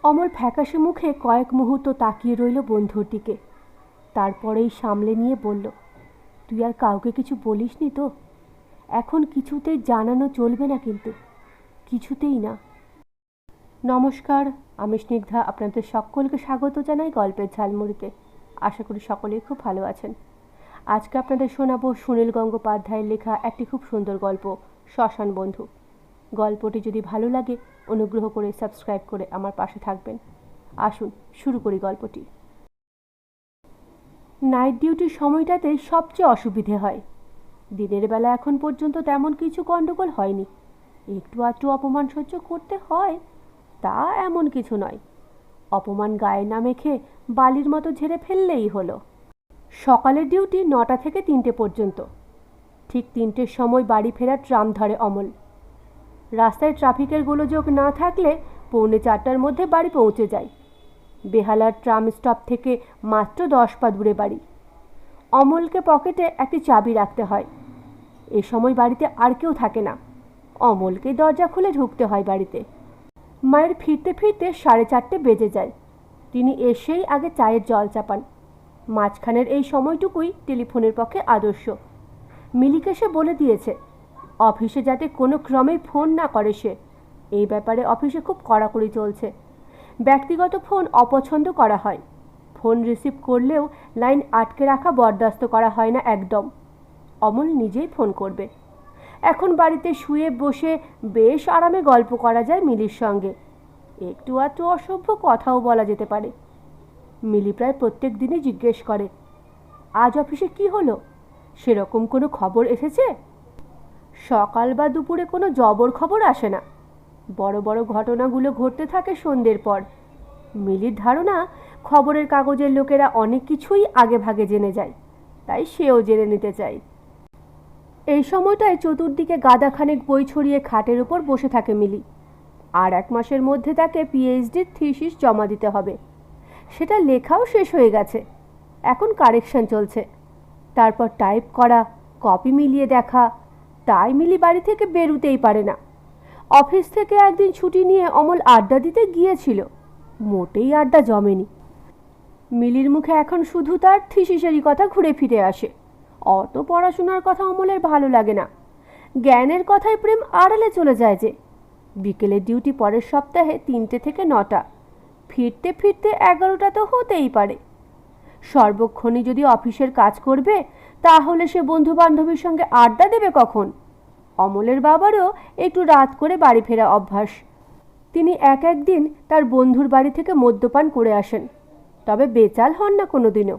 অমল ফ্যাকাশে মুখে কয়েক মুহূর্ত তাকিয়ে রইল বন্ধুর দিকে। তারপরেই সামলে নিয়ে বলল, তুই আর কাউকে কিছু বলিসনি তো? এখন কিছুতেই জানানো চলবে না, কিন্তু কিছুতেই না। নমস্কার, আমি স্নিগ্ধা আপনাদের সকলকে স্বাগত জানাই গল্পের ঝালমুড়িতে। আশা করি সকলেই খুব ভালো আছেন। আজকে আপনাদের শোনাবো সুনীল গঙ্গোপাধ্যায়ের লেখা একটি খুব সুন্দর গল্প, শ্মশান বন্ধু। গল্পটি যদি ভালো লাগে অনুগ্রহ করে সাবস্ক্রাইব করে আমার পাশে থাকবেন। আসুন শুরু করি গল্পটি। নাইট ডিউটির সময়টাতে সবচেয়ে অসুবিধে হয়। দিনের বেলা এখন পর্যন্ত তেমন কিছু গণ্ডগোল হয়নি। একটু আধটু অপমান সহ্য করতে হয়, তা এমন কিছু নয়। অপমান গায়ে না মেখে বালির মতো ঝেড়ে ফেললেই হলো। সকালের ডিউটি 9টা থেকে 3টে পর্যন্ত। ঠিক 3টের সময় বাড়ি ফেরার ট্রাম ধরে অমল। রাস্তায় ট্রাফিকের গোলযোগ না থাকলে 3:45টার মধ্যে বাড়ি পৌঁছে যায়। বেহালার ট্রাম স্টপ থেকে মাত্র 10 পা দূরে বাড়ি। অমলকে পকেটে একটি চাবি রাখতে হয়। এ সময় বাড়িতে আর কেউ থাকে না। অমলকে দরজা খুলে ঢুকতে হয় বাড়িতে। মায়ের ফিরতে ফিরতে 4:30 বেজে যায়। তিনি এসেই আগে চায়ের জল চাপান। মাঝখানের এই সময়টুকুই টেলিফোনের পক্ষে আদর্শ। মিলিকে সে বলে দিয়েছে অফিসে যাতে কোনো ক্রমেই ফোন না করে সে। এই ব্যাপারে অফিসে খুব কড়াকড়ি চলছে। ব্যক্তিগত ফোন অপছন্দ করা হয়। ফোন রিসিভ করলেও লাইন আটকে রাখা বরদাস্ত করা হয় না একদম। অমল নিজেই ফোন করবে। এখন বাড়িতে শুয়ে বসে বেশ আরামে গল্প করা যায় মিলির সঙ্গে। একটু আধটু অসভ্য কথাও বলা যেতে পারে। মিলি প্রায় প্রত্যেক দিনই জিজ্ঞেস করে, আজ অফিসে কি হলো? সেরকম কোনো খবর এসেছে? সকাল বা দুপুরে কোনো জবর খবর আসে না। বড় বড় ঘটনাগুলো ঘটতে থাকে সন্ধ্যের পর। মিলির ধারণা খবরের কাগজের লোকেরা অনেক কিছুই আগে ভাগে জেনে যায়, তাই সেও জেনে নিতে চায়। এই সময়টায় চতুর্দিকে গাদাখানেক বই ছড়িয়ে খাটের উপর বসে থাকে মিলি। আর 1 মাসের মধ্যে তাকে পিএইচডির থিসিস জমা দিতে হবে। সেটা লেখাও শেষ হয়ে গেছে, এখন কারেকশন চলছে। তারপর টাইপ করা, কপি মিলিয়ে দেখা। তাই মিলি বাড়ি থেকে বেরুতেই পারে না। অফিস থেকে একদিন ছুটি নিয়ে অমল আড্ডা দিতে গিয়েছিল, মোটেই আড্ডা জমেনি। মিলির মুখে এখন শুধু তার থিসিসেরই কথা ঘুরে ফিরে আসে। অত পড়াশোনার কথা অমলের ভালো লাগে না। জ্ঞানের কথায় প্রেম আড়ালে চলে যায় যে। বিকেলের ডিউটি পরের সপ্তাহে 3টে থেকে 9টা। ফিরতে ফিরতে 11টা তো হতেই পারে। সর্বক্ষণই যদি অফিসের কাজ করবে, তাহলে সে বন্ধু বান্ধবীর সঙ্গে আড্ডা দেবে কখন? অমলের বাবারও একটু রাত করে বাড়ি ফেরা অভ্যাস। তিনি একদিন তার বন্ধুর বাড়ি থেকে মদ্যপান করে আসেন, তবে বেচাল হন না কোনোদিনও।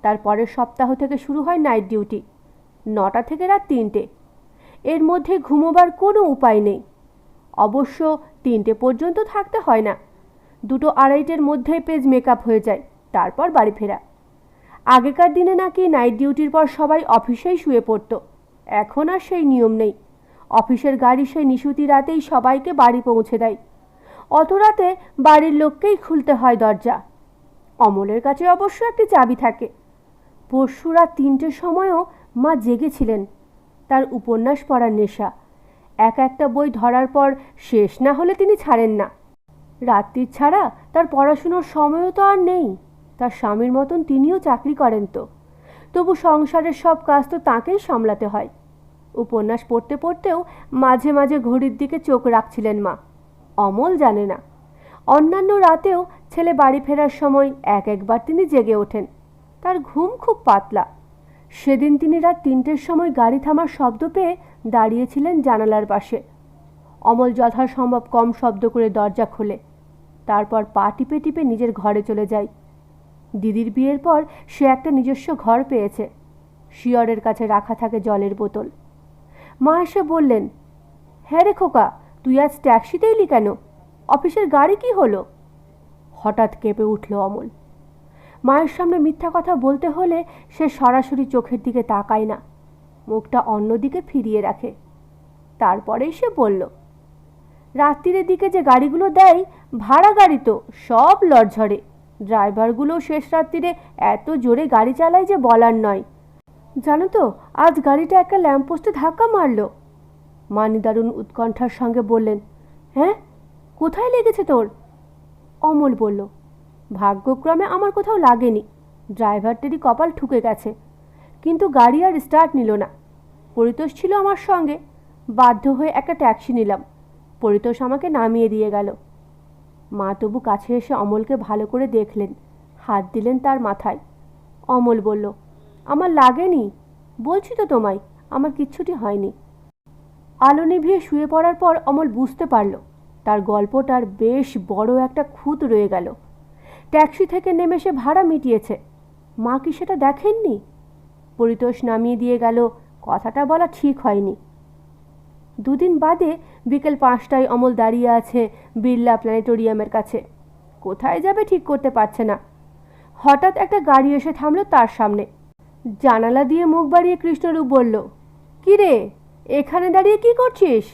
তার পরের সপ্তাহ থেকে শুরু হয় নাইট ডিউটি, 9টা থেকে রাত 3টে। এর মধ্যে ঘুমোবার কোনো উপায় নেই। অবশ্য 3টে পর্যন্ত থাকতে হয় না। 2-2:30-টের মধ্যেই পেজ মেকআপ হয়ে যায়, তারপর বাড়ি ফেরা। আগেকার দিনে নাকি নাইট ডিউটির পর সবাই অফিসেই শুয়ে পড়ত। এখন আর সেই নিয়ম নেই। অফিসের গাড়ি সেই নিশুতি রাতেই সবাইকে বাড়ি পৌঁছে দেয়। অত রাতে বাড়ির লোককেই খুলতে হয় দরজা। অমলের কাছে অবশ্য একটি চাবি থাকে। পরশু রাত 3টের সময়ও মা জেগেছিলেন। তার উপন্যাস পড়ার নেশা। একটা বই ধরার পর শেষ না হলে তিনি ছাড়েন না। রাত্রির ছাড়া তার পড়াশুনোর সময়ও তো আর নেই। তার স্বামীর মতন তিনিও চাকরি করেন তো, তবু সংসারের সব কাজ তো তাঁকেই সামলাতে হয়। উপন্যাস পড়তে পড়তেও মাঝে মাঝে ঘড়ির দিকে চোখ রাখছিলেন মা। অমল জানে না। অন্যান্য রাতেও ছেলে বাড়ি ফেরার সময় একবার তিনি জেগে ওঠেন। তার ঘুম খুব পাতলা। সেদিন তিনি রাত 3টের সময় গাড়ি থামার শব্দ পেয়ে দাঁড়িয়েছিলেন জানালার পাশে। অমল যথাসম্ভব কম শব্দ করে দরজা খোলে। তারপর পা টিপে টিপে নিজের ঘরে চলে যায়। দিদির বিয়ের পর সে একটা নিজস্ব ঘর পেয়েছে। শিয়রের কাছে রাখা থাকে জলের বোতল। মা এসে বললেন, হ্যাঁ রে খোকা, তুই আজ ট্যাক্সিতে এলি কেন? অফিসের গাড়ি কি হলো? হঠাৎ কেঁপে উঠল অমল। মায়ের সামনে মিথ্যা কথা বলতে হলে সে সরাসরি চোখের দিকে তাকায় না, মুখটা অন্যদিকে ফিরিয়ে রাখে। তারপরেই সে বলল, রাত্রির দিকে যে গাড়িগুলো দেয় ভাড়া গাড়ি তো সব লড়ঝড়ে। ড্রাইভারগুলো শেষ রাত্রিরে এত জোরে গাড়ি চালায় যে বলার নয়। জানো তো, আজ গাড়িটা একটা ল্যাম্পপোস্টে ধাক্কা মারল। মা নিদারুণ উৎকণ্ঠার সঙ্গে বললেন, হ্যাঁ, কোথায় লেগেছে তোর? অমল বলল, ভাগ্যক্রমে আমার কোথাও লাগেনি, ড্রাইভারটারই কপাল ঠুকে গেছে। কিন্তু গাড়ি আর স্টার্ট নিল না। পরিতোষ ছিল আমার সঙ্গে, বাধ্য হয়ে একটা ট্যাক্সি নিলাম। পরিতোষ আমাকে নামিয়ে দিয়ে গেল। মা তবু কাছে এসে অমলকে ভালো করে দেখলেন, হাত দিলেন তার মাথায়। অমল বলল, আমার লাগেনি, বলছি তো তোমায়, আমার কিচ্ছুটি হয়নি। আলো নিভিয়ে শুয়ে পড়ার পর অমল বুঝতে পারল তার গল্পটার বেশ বড় একটা খুঁত রয়ে গেল। ট্যাক্সি থেকে নেমে সে ভাড়া মিটিয়েছে, মা কি সেটা দেখেননি? পরিতোষ নামিয়ে দিয়ে গেল, কথাটা বলা ঠিক হয়নি। দুদিন বাদে বিকেল 5টায় অমল দাঁড়িয়ে আছে বিড়লা প্ল্যানেটোরিয়ামের কাছে। কোথায় যাবে ঠিক করতে পারছে না। হঠাৎ একটা গাড়ি এসে থামল তার সামনে। জানালা দিয়ে মুখ বাড়িয়ে কৃষ্ণরূপ বলল, কি রে, এখানে দাঁড়িয়ে কি করছিস?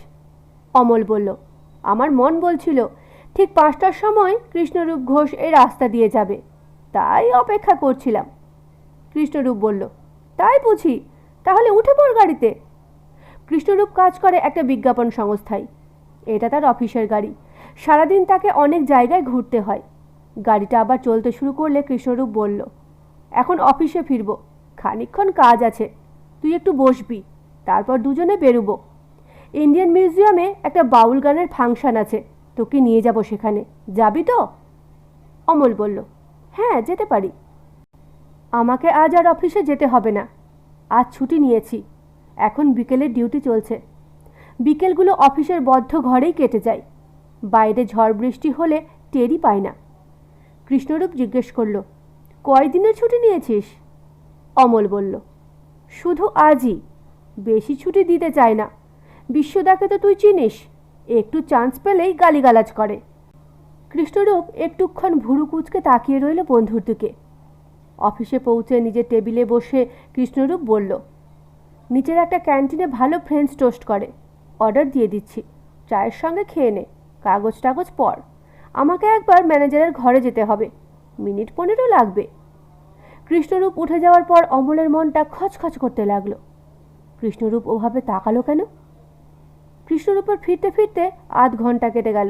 অমল বলল, আমার মন বলছিল ঠিক 5টার সময় কৃষ্ণরূপ ঘোষ এই রাস্তা দিয়ে যাবে, তাই অপেক্ষা করছিলাম। কৃষ্ণরূপ বলল, তাই বুঝি, তাহলে উঠে পড় গাড়িতে। কৃষ্ণরূপ কাজ করে একটা বিজ্ঞাপন সংস্থায়। এটা তার অফিসের গাড়ি। সারাদিন তাকে অনেক জায়গায় ঘুরতে হয়। গাড়িটা আবার চলতে শুরু করলে কৃষ্ণরূপ বলল, এখন অফিসে ফিরব, খানিকক্ষণ কাজ আছে, তুই একটু বসবি, তারপর দুজনে বেরোবো। ইন্ডিয়ান মিউজিয়ামে একটা বাউল গানের ফাংশন আছে, তোকে নিয়ে যাব সেখানে, যাবি তো? অমল বলল, হ্যাঁ যেতে পারি। আমাকে আজ আর অফিসে যেতে হবে না, আজ ছুটি নিয়েছি। এখন বিকেলের ডিউটি চলছে। বিকেলগুলো অফিসের বদ্ধ ঘরেই কেটে যায়। বাইরে ঝড় বৃষ্টি হলে টেরই পায় না। কৃষ্ণরূপ জিজ্ঞেস করল, কয়দিনের ছুটি নিয়েছিস? অমল বলল, শুধু আজই, বেশি ছুটি দিতে চায় না। বিশ্বদাকে তো তুই চিনিস, একটু চান্স পেলেই গালিগালাজ করে। কৃষ্ণরূপ একটুক্ষণ ভুরু কুঁচকে তাকিয়ে রইল বন্ধুর দিকে। অফিসে পৌঁছে নিজের টেবিলে বসে কৃষ্ণরূপ বলল, নিচের একটা ক্যান্টিনে ভালো ফ্রেঞ্চ টোস্ট করে, অর্ডার দিয়ে দিচ্ছি, চায়ের সঙ্গে খেয়ে নে, কাগজ টাগজ পড়। আমাকে একবার ম্যানেজারের ঘরে যেতে হবে, মিনিট 15 লাগবে। কৃষ্ণরূপ উঠে যাওয়ার পর অমলের মনটা খচখচ করতে লাগলো। কৃষ্ণরূপ ওভাবে তাকালো কেন? কৃষ্ণরূপের ফিরতে ফিরতে আধ ঘন্টা কেটে গেল।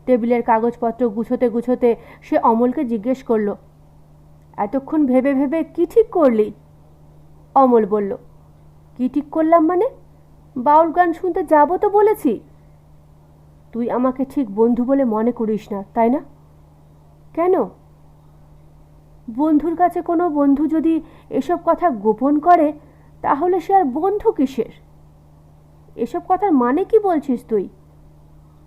টেবিলের কাগজপত্র গুছোতে গুছোতে সে অমলকে জিজ্ঞেস করল, এতক্ষণ ভেবে ভেবে কি ঠিক করলি? অমল বলল, কি ঠিক করলাম মানে? বাউল গান শুনতে যাব তো বলেছি। তুই আমাকে ঠিক বন্ধু বলে মনে করিস না, তাই না? কেন? বন্ধুর কাছে কোনো বন্ধু যদি এসব কথা গোপন করে, তাহলে সে আর বন্ধু কিসের? এসব কথার মানে কি বলছিস তুই?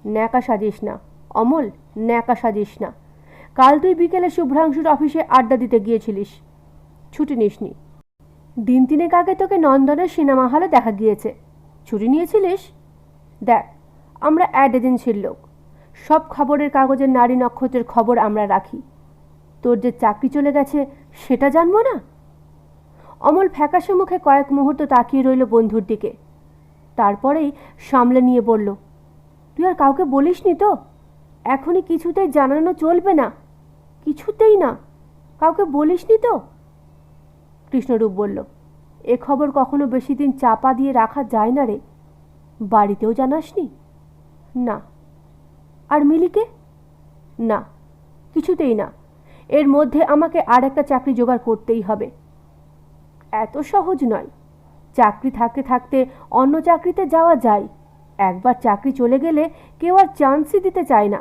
ন্যাকা সাজিস না অমল, ন্যাকা সাজিস না। কাল তুই বিকেলে শুভ্রাংশুর অফিসে আড্ডা দিতে গিয়েছিলিস, ছুটি নিসনি। দিন 3 আগে তোকে নন্দনের সিনেমা হলে দেখা গিয়েছে, ছুটি নিয়েছিলিস? দেখ, আমরা অ্যাড এজেন্সির লোক, সব খবরের কাগজের নারী নক্ষত্রের খবর আমরা রাখি। তোর যে চাকরি চলে গেছে সেটা জানবো না? অমল ফ্যাকাশে মুখে কয়েক মুহূর্ত তাকিয়ে রইল বন্ধুর দিকে। তারপরেই সামলে নিয়ে বলল, তুই আর কাউকে বলিসনি তো? এখনই কিছুতেই জানানো চলবে না, কিছুতেই না, কাউকে বলিসনি তো? কৃষ্ণরূপ বলল, এ খবর কখনো বেশি দিন চাপা দিয়ে রাখা যায় না রে। বাড়িতেও জানাসনি? না। আর মিলিকে? না, কিছুতেই না। এর মধ্যে আমাকে আর একটা চাকরি জোগাড় করতেই হবে। এত সহজ নয়। চাকরি থাকতে থাকতে অন্য চাকরিতে যাওয়া যায়, একবার চাকরি চলে গেলে কেউ আর চান্সই দিতে চায় না।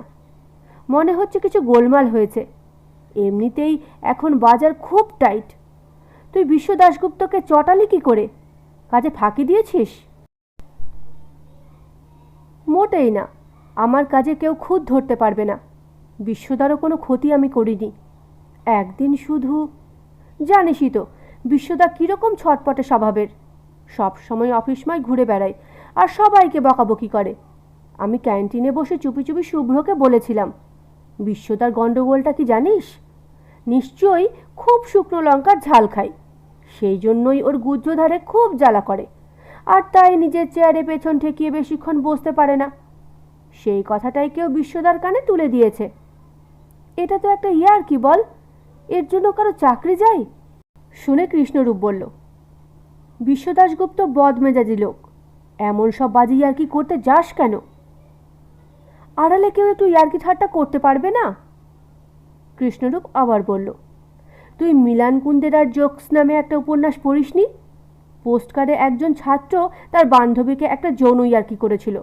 মনে হচ্ছে কিছু গোলমাল হয়েছে। এমনিতেই এখন বাজার খুব টাইট। তুই বিশ্ব দাশগুপ্তকে চটালি কি করে? কাজে ফাঁকি দিয়েছিস? মোটেই না, আমার কাজে কেউ খুঁত ধরতে পারবে না। বিশ্বদারও কোনো ক্ষতি আমি করিনি। একদিন শুধু, জানিসই তো বিশ্বদা কীরকম ছটপটে স্বভাবের, সব সময় অফিসময় ঘুরে বেড়ায় আর সবাইকে বকাবকি করে। আমি ক্যান্টিনে বসে চুপি চুপি শুভ্রকে বলেছিলাম, বিশ্বদার গণ্ডগোলটা কি জানিস? নিশ্চয়ই খুব শুকনো লঙ্কার ঝাল খায়, সেই জন্যই ওর গুজ্জোধারে খুব জ্বালা করে, আর তাই নিজের চেয়ারে পেছন ঠেকিয়ে বেশিক্ষণ বসতে পারে না। সেই কথাটাই কেউ বিশ্বদার কানে তুলে দিয়েছে। এটা তো একটা ইয়ার কি বল, এর জন্য কারো চাকরি যায়? শুনে কৃষ্ণরূপ বলল, বিশ্বদাশগুপ্ত বদমেজাজি লোক, এমন সব বাজি আর কি করতে যাস কেন? আড়ালে কেউ একটু ইয়ার্কি ঠাট্টা করতে পারবে না? কৃষ্ণরূপ আবার বলল, তুই মিলান কুন্দেরার জোকস নামে একটা উপন্যাস পড়িসনি? পোস্টকার্ডে একজন ছাত্র তার বান্ধবীকে একটা যৌন ইয়ার্কি করেছিল।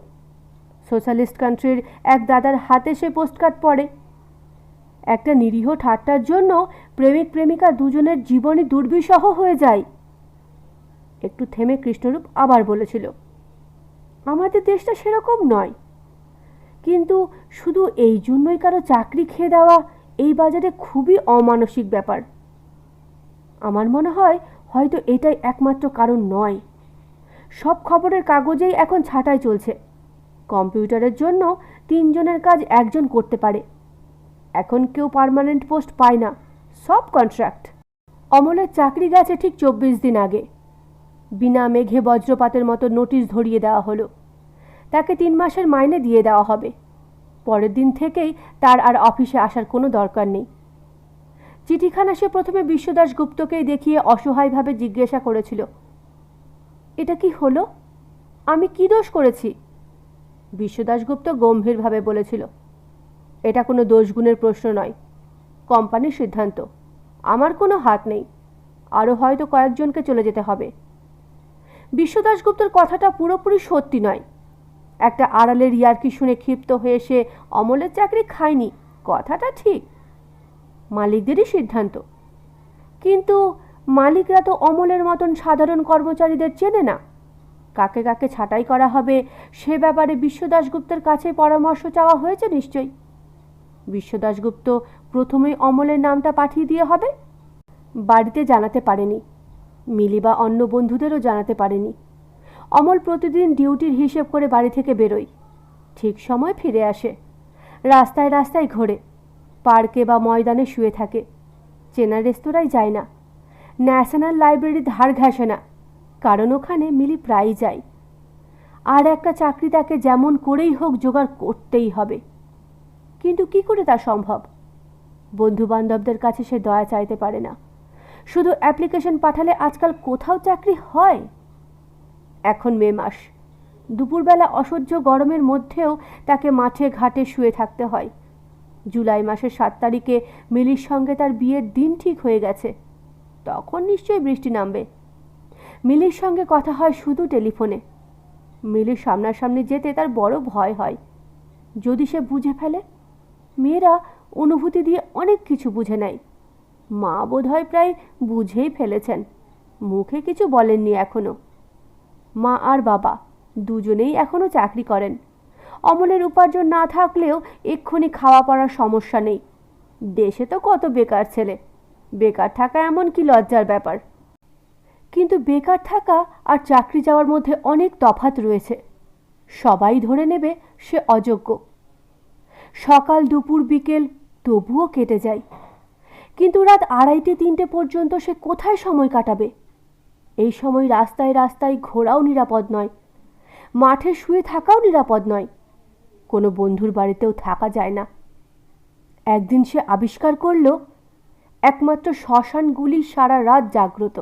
সোশ্যালিস্ট কান্ট্রির এক দাদার হাতে সে পোস্টকার্ড পড়ে। একটা নিরীহ ঠাট্টার জন্য প্রেমিক প্রেমিকা দুজনের জীবনই দুর্বিষহ হয়ে যায়। একটু থেমে কৃষ্ণরূপ আবার বলেছিল, আমাদের দেশটা সেরকম নয়, কিন্তু শুধু এই জন্যই কারো চাকরি খেয়ে দেওয়া এই বাজারে খুবই অমানসিক ব্যাপার। আমার মনে হয় হয়তো এটাই একমাত্র কারণ নয়। সব খবরের কাগজেই এখন ছাঁটাই চলছে। কম্পিউটারের জন্য 3 জনের কাজ একজন করতে পারে। এখন কেউ পার্মানেন্ট পোস্ট পায় না, সব কন্ট্রাক্ট। অমলের চাকরি গেছে ঠিক 24 দিন আগে। বিনা মেঘে বজ্রপাতের মতো নোটিশ ধরিয়ে দেওয়া হলো। তাকে 3 মাসের মাইনে দিয়ে দেওয়া হবে। পরের দিন থেকেই তার আর অফিসে আসার কোনো দরকার নেই। চিঠিখানা সে প্রথমে বিশ্ব দাশগুপ্তকেই দেখিয়ে অসহায়ভাবে জিজ্ঞাসা করেছিল, এটা কি হলো? আমি কি দোষ করেছি? বিশ্ব দাশগুপ্ত গম্ভীরভাবে বলেছিল, এটা কোনো দোষগুণের প্রশ্ন নয়, কোম্পানির সিদ্ধান্ত, আমার কোনো হাত নেই। আরও হয়তো কয়েকজনকে চলে যেতে হবে। বিশ্ব দাশগুপ্তর কথাটা পুরোপুরি সত্যি নয়। একটা আড়ালের ইয়ার্কি শুনে ক্ষিপ্ত হয়ে সে অমলের চাকরি খায়নি, কথাটা ঠিক। মালিকদেরই সিদ্ধান্ত। কিন্তু মালিকরা তো অমলের মতন সাধারণ কর্মচারীদের চেনে না। কাকে কাকে ছাঁটাই করা হবে সে ব্যাপারে বিশ্ব দাশগুপ্তের কাছে পরামর্শ চাওয়া হয়েছে নিশ্চয়ই। বিশ্ব দাশগুপ্ত প্রথমেই অমলের নামটা পাঠিয়ে দিয়ে হবে। বাড়িতে জানাতে পারেনি, মিলি বা অন্য বন্ধুদেরও জানাতে পারেনি। অমল প্রতিদিন ডিউটির হিসেব করে বাড়ি থেকে বেরোয়, ঠিক সময় ফিরে আসে। রাস্তায় রাস্তায় ঘোরে, পার্কে বা ময়দানে শুয়ে থাকে। চেনা রেস্তোরাঁয় যায় না, ন্যাশনাল লাইব্রেরি ধার ঘেঁষে না, কারণ ওখানে মিলি প্রায়ই যায়। আর একটা চাকরি তাকে যেমন করেই হোক জোগাড় করতেই হবে। কিন্তু কি করে তা সম্ভব? বন্ধুবান্ধবদের কাছে সে দয়া চাইতে পারে না। শুধু অ্যাপ্লিকেশন পাঠালে আজকাল কোথাও চাকরি হয়? এখন মে মাস, দুপুরবেলা অসহ্য গরমের মধ্যেও তাকে মাঠে ঘাটে শুয়ে থাকতে হয়। জুলাই মাসের 7 তারিখে মিলির সঙ্গে তার বিয়ের দিন ঠিক হয়ে গেছে। তখন নিশ্চয়ই বৃষ্টি নামবে। মিলির সঙ্গে কথা হয় শুধু টেলিফোনে। মিলির সামনাসামনি যেতে তার বড় ভয় হয়। যদি সে বুঝে ফেলে? মেয়েরা অনুভূতি দিয়ে অনেক কিছু বুঝে নেয়। মা বোধহয় প্রায় বুঝেই ফেলেছেন, মুখে কিছু বলেননি এখনো। মা আর বাবা দুজনেই এখনো চাকরি করেন। অমলের উপার্জন না থাকলেও এক্ষুনি খাওয়া পড়ার সমস্যা নেই। দেশে তো কত বেকার ছেলে, বেকার থাকা এমন কি লজ্জার ব্যাপার? কিন্তু বেকার থাকা আর চাকরি যাওয়ার মধ্যে অনেক তফাৎ রয়েছে। সবাই ধরে নেবে সে অযোগ্য। সকাল দুপুর বিকেল তবুও কেটে যায়, কিন্তু রাত 2:30-3টে পর্যন্ত সে কোথায় সময় কাটাবে? এই সময় রাস্তায় রাস্তায় ঘোরাও নিরাপদ নয়, মাঠে শুয়ে থাকাও নিরাপদ নয়, কোনো বন্ধুর বাড়িতেও থাকা যায় না। একদিন সে আবিষ্কার করল একমাত্র শ্মশানগুলি সারা রাত জাগ্রত।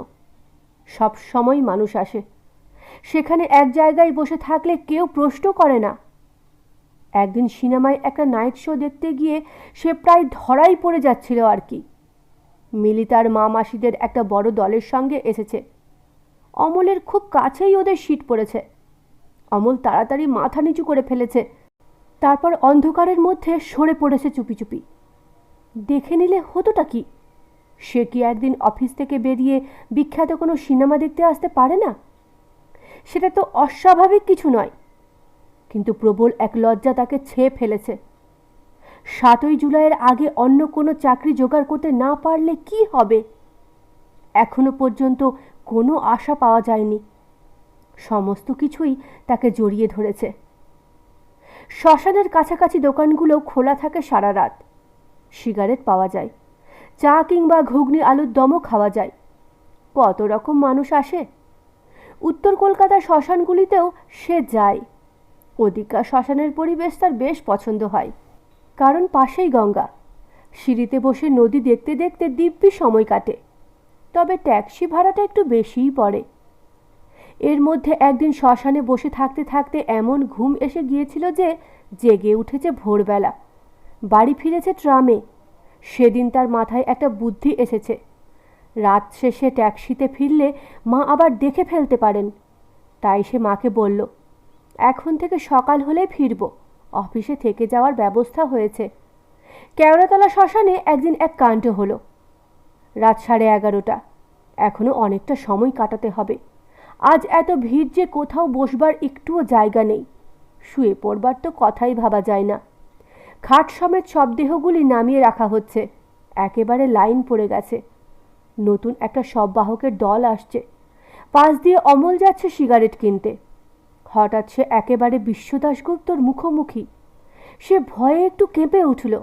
সব সময় মানুষ আসে, সেখানে এক জায়গায় বসে থাকলে কেউ প্রশ্ন করে না। একদিন সিনেমায় একটা নাইট শো দেখতে গিয়ে সে প্রায় ধরাই পড়ে যাচ্ছিল আর কি। মিলি তার মা মাসিদের একটা বড় দলের সঙ্গে এসেছে। অমলের খুব কাছেই ওদের সিট পড়েছে। অমল তাড়াতাড়ি মাথা নিচু করে ফেলেছে, তারপর অন্ধকারের মধ্যে সরে পড়েছে চুপি চুপি। দেখে নিলে হতোটা কি? সে কি একদিন অফিস থেকে বেরিয়ে বিখ্যাত কোনো সিনেমা দেখতে আসতে পারে না? সেটা তো অস্বাভাবিক কিছু নয়, কিন্তু প্রবল এক লজ্জা তাকে ছেয়ে ফেলেছে। 7ই জুলাইয়ের আগে অন্য কোনো চাকরি জোগাড় করতে না পারলে কি হবে? এখনো পর্যন্ত কোনো আশা পাওয়া যায়নি। সমস্ত কিছুই তাকে জড়িয়ে ধরেছে। শ্মশানের কাছাকাছি দোকানগুলো খোলা থাকে সারা রাত। সিগারেট পাওয়া যায়, চা কিংবা ঘুগনি আলুর দমও খাওয়া যায়। কত রকম মানুষ আসে। উত্তর কলকাতার শ্মশানগুলিতেও সে যায়। ওদিকার শ্মশানের পরিবেশ তার বেশ পছন্দ হয়, কারণ পাশেই গঙ্গা। সিঁড়িতে বসে নদী দেখতে দেখতে দিব্যি সময় কাটে। তবে ট্যাক্সি ভাড়াটা একটু বেশিই পড়ে। এর মধ্যে একদিন শ্মশানে বসে থাকতে থাকতে এমন ঘুম এসে গিয়েছিল যে জেগে উঠেছে ভোরবেলা। বাড়ি ফিরেছে ট্রামে। সেদিন তার মাথায় একটা বুদ্ধি এসেছে। রাত শেষে ট্যাক্সিতে ফিরলে মা আবার দেখে ফেলতে পারেন। তাই সে মাকে বলল, এখন থেকে সকাল হলেই ফিরব, অফিসে থেকে যাওয়ার ব্যবস্থা হয়েছে। কেওড়াতলা শ্মশানে একদিন এক কাণ্ড হলো। রাত 11:30। এখনো অনেকটা সময় কাটাতে হবে। আজ এত ভিড় যে কোথাও বসবার একটুও জায়গা নেই। শুয়ে পড়বার তো কথাই ভাবা যায় না। খাট সমেত সব দেহগুলি নামিয়ে রাখা হচ্ছে। একেবারে লাইন পড়ে গেছে। নতুন একটা শববাহকের দল আসছে। পাশ দিয়ে অমল যাচ্ছে সিগারেট কিনতে। হঠাৎ সে একেবারে বিশ্ব দাশগুপ্তর মুখোমুখি। সে ভয়ে একটু কেঁপে উঠল।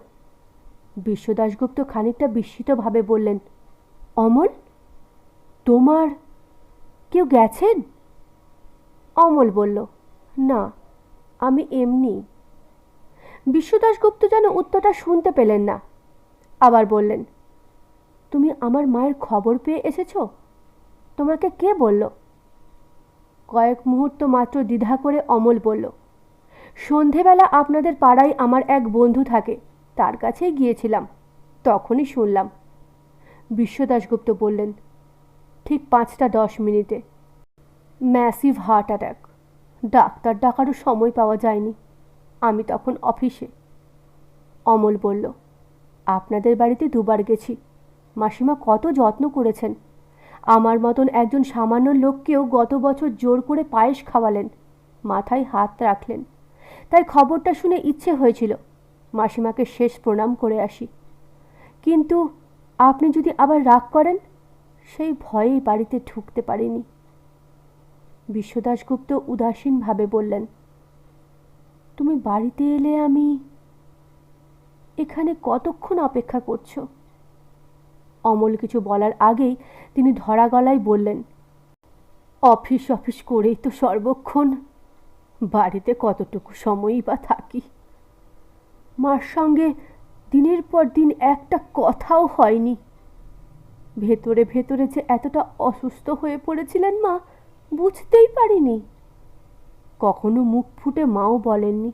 বিশ্ব দাশগুপ্ত খানিকটা বিস্মিতভাবে বললেন, অমল, তোমার কেউ গেছেন? অমল বলল, না, আমি এমনি। বিশ্ব দাশগুপ্ত যেন উত্তরটা শুনতে পেলেন না। আবার বললেন, তুমি আমার মায়ের খবর পেয়ে এসেছ? তোমাকে কে বলল? কয়েক মুহূর্ত মাত্র দ্বিধা করে অমল বলল, সন্ধেবেলা আপনাদের পাড়ায় আমার এক বন্ধু থাকে, তার কাছেই গিয়েছিলাম, তখনই শুনলাম। বিশ্ব দাশগুপ্ত বললেন, ঠিক 5:10 ম্যাসিভ হার্ট অ্যাটাক। ডাক্তার ডাকারও সময় পাওয়া যায়নি। আমি তখন অফিসে। অমল বলল, আপনাদের বাড়িতে দুবার গেছি। মাসিমা কত যত্ন করেছেন। আমার মতন একজন সামান্য লোককেও গত বছর জোর করে পায়েস খাওয়ালেন, মাথায় হাত রাখলেন। তাই খবরটা শুনে ইচ্ছে হয়েছিল মাসিমাকে শেষ প্রণাম করে আসি। কিন্তু আপনি যদি আবার রাগ করেন, সেই ভয়েই বাড়িতে ঢুকতে পারিনি। বিশ্ব দাশগুপ্ত উদাসীনভাবে বললেন, তুমি বাড়িতে এলে আমি এখানে কতক্ষণ অপেক্ষা করছো? অমল কিছু বলার আগেই তিনি ধরা গলায় বললেন, অফিস অফিস করেই তো সর্বক্ষণ। বাড়িতে কতটুকু সময়ই বা থাকি। মার সঙ্গে দিনের পর দিন একটা কথাও হয়নি। ভেতরে ভেতরে যে এতটা অসুস্থ হয়ে পড়েছিলেন মা, বুঝতেই পারিনি। কখনো মুখ ফুটে মাও বলেননি।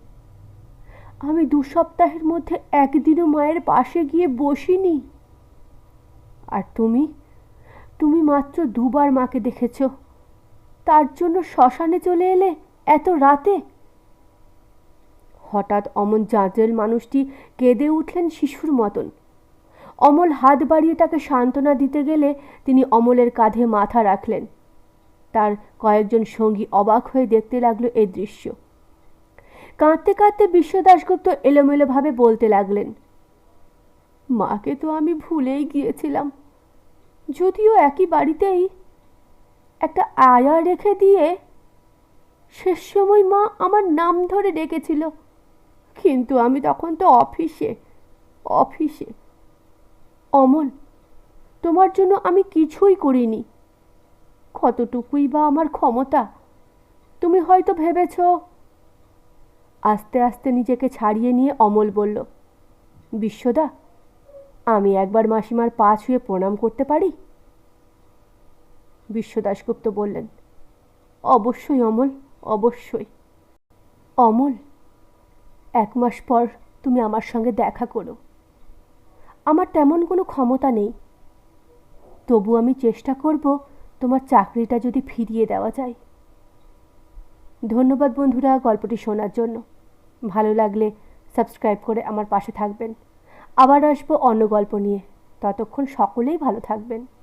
আমি 2 সপ্তাহের মধ্যে একদিনও মায়ের পাশে গিয়ে বসিনি। আর তুমি মাত্র 2 বার মাকে দেখেছ, তার জন্য শ্মশানে চলে এলে এত রাতে। হঠাৎ অমন জাঁজেল মানুষটি কেঁদে উঠলেন শিশুর মতন। অমল হাত বাড়িয়ে তাকে সান্ত্বনা দিতে গেলে তিনি অমলের কাঁধে মাথা রাখলেন। তার কয়েকজন সঙ্গী অবাক হয়ে দেখতে লাগলো এই দৃশ্য। কাঁদতে কাঁদতে বিশ্ব দাশগুপ্ত এলোমেলোভাবে বলতে লাগলেন, মাকে তো আমি ভুলেই গিয়েছিলাম। যদিও একই বাড়িতেই একটা আয়া রেখে দিয়ে শেষ সময় মা আমার নাম ধরে ডেকেছিল, কিন্তু আমি তখন তো অফিসে। অমল, তোমার জন্য আমি কিছুই করিনি। কতটুকুই বা আমার ক্ষমতা, তুমি হয়তো ভেবেছ। আস্তে আস্তে নিজেকে ছাড়িয়ে নিয়ে অমল বলল, বিশ্বদা, আমি একবার মাসিমার পা ছুঁয়ে প্রণাম করতে পারি? বিশ্ব দাশগুপ্ত বললেন, অবশ্যই অমল, অবশ্যই। অমল, 1 মাস পর তুমি আমার সঙ্গে দেখা করো। আমার তেমন কোনো ক্ষমতা নেই, তবু আমি চেষ্টা করব তোমার চাকরিটা যদি ফিরিয়ে দেওয়া যায়। ধন্যবাদ বন্ধুরা গল্পটি শোনার জন্য। ভালো লাগলে সাবস্ক্রাইব করে আমার পাশে থাকবেন। আবার আসবো অন্য গল্প নিয়ে। ততক্ষণ সকলেই ভালো থাকবেন।